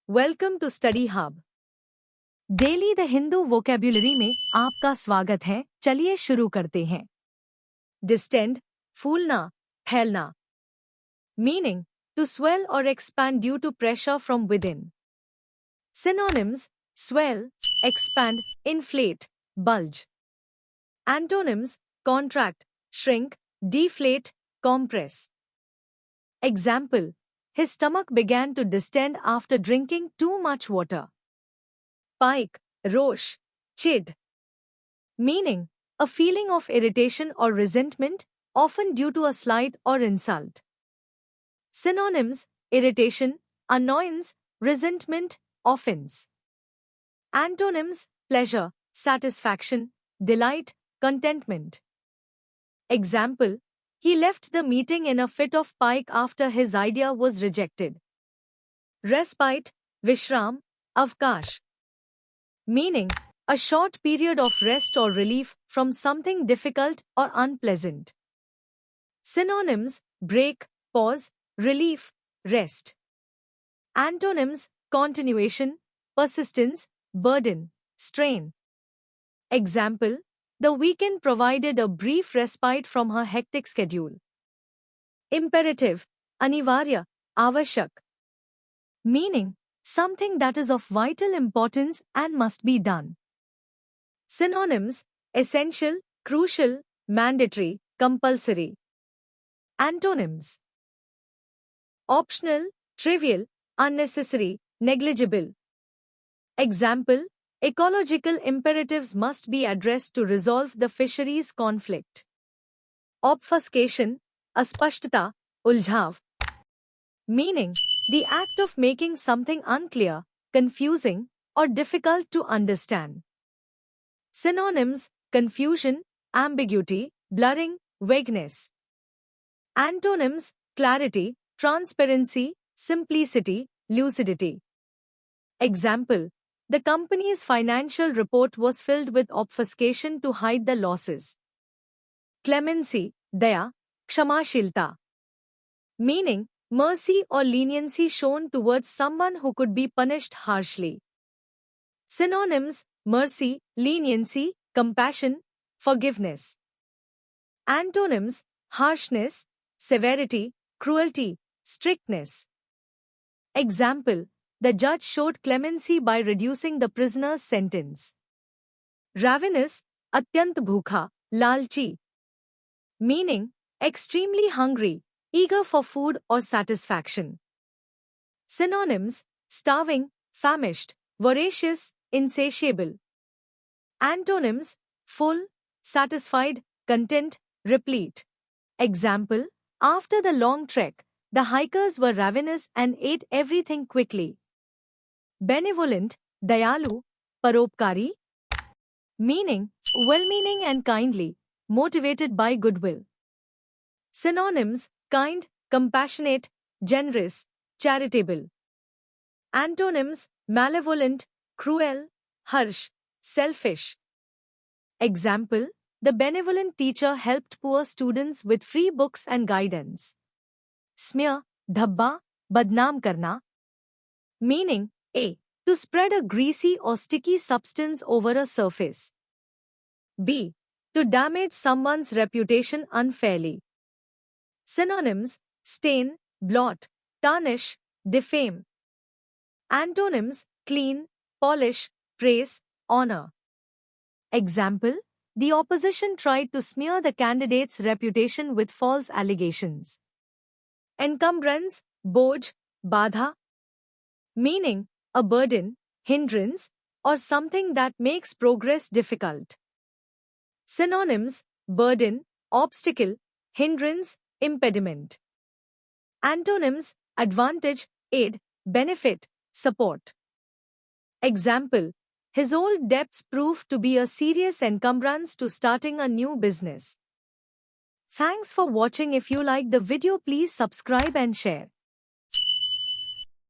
Welcome to study hub. Daily the Hindu vocabulary में आपका स्वागत है। चलिए शुरू करते हैं। डिस्टेंड, फूलना, फैलना। मीनिंग, टू स्वेल और expand due to pressure from within. Synonyms, swell, expand, inflate, bulge. Antonyms, contract, shrink, deflate, compress. Example, his stomach began to distend after drinking too much water. Pike, rosh, chid. Meaning, a feeling of irritation or resentment, often due to a slight or insult. Synonyms, irritation, annoyance, resentment, offense. Antonyms, pleasure, satisfaction, delight, contentment. Example, he left the meeting in a fit of pique after his idea was rejected. Respite, Vishram, Avkash. Meaning, a short period of rest or relief from something difficult or unpleasant. Synonyms, break, pause, relief, rest. Antonyms, continuation, persistence, burden, strain. Example, the weekend provided a brief respite from her hectic schedule. Imperative, anivarya, avashak. Meaning, something that is of vital importance and must be done. Synonyms, essential, crucial, mandatory, compulsory. Antonyms, optional, trivial, unnecessary, negligible. Example, ecological imperatives must be addressed to resolve the fisheries conflict. Obfuscation, aspashtata, uljhav. Meaning, the act of making something unclear, confusing, or difficult to understand. Synonyms, confusion, ambiguity, blurring, vagueness. Antonyms, clarity, transparency, simplicity, lucidity. Example, the company's financial report was filled with obfuscation to hide the losses. Clemency, daya, kshamashilta. Meaning, mercy or leniency shown towards someone who could be punished harshly. Synonyms, mercy, leniency, compassion, forgiveness. Antonyms, harshness, severity, cruelty, strictness. Example, the judge showed clemency by reducing the prisoner's sentence. Ravenous, atyant bhukha, lalchi. Meaning, extremely hungry, eager for food or satisfaction. Synonyms, starving, famished, voracious, insatiable. Antonyms, full, satisfied, content, replete. Example, after the long trek, the hikers were ravenous and ate everything quickly. Benevolent, dayalu, paropkari. Meaning, well-meaning and kindly, motivated by goodwill. Synonyms, kind, compassionate, generous, charitable. Antonyms, malevolent, cruel, harsh, selfish. Example, the benevolent teacher helped poor students with free books and guidance. Smear, dhabba, badnaam karna. Meaning, A. To spread a greasy or sticky substance over a surface. B. To damage someone's reputation unfairly. Synonyms, stain, blot, tarnish, defame. Antonyms, clean, polish, praise, honor. Example, the opposition tried to smear the candidate's reputation with false allegations. Encumbrance, boj, badha. Meaning, a burden, hindrance, or something that makes progress difficult. Synonyms, burden, obstacle, hindrance, impediment. Antonyms, advantage, aid, benefit, support. Example, his old debts proved to be a serious encumbrance to starting a new business. Thanks for watching. If you like the video, please subscribe and share.